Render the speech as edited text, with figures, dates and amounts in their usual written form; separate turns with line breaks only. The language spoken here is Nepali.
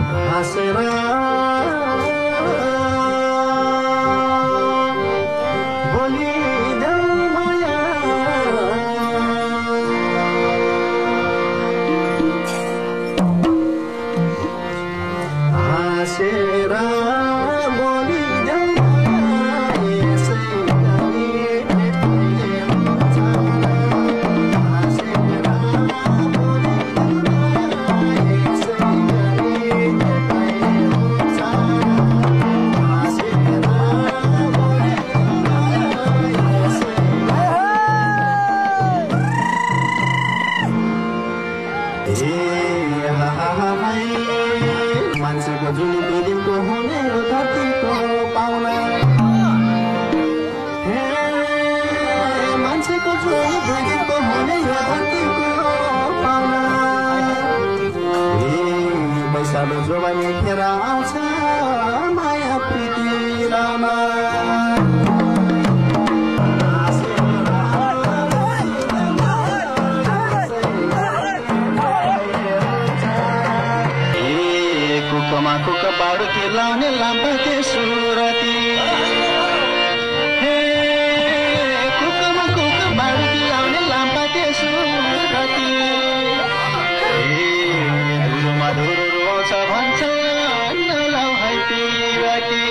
हाँसेर बोलिदेऊ माया हाँसेर मान्छेको जुन दिनको हुने हो धरतीको पाउना मान्छेको जुन दिनको हुने हो धरतीको पाउना बैशालो जोबानी फेर आउँछ माया प्रीति रामा बाडुकी लाउने लाम्पाके सुरती कुकमा कुक बाडुकी लाउने लाम्पाके सुरती धुरोमा धुरो रोछ भन्छ नलाउ है पिरती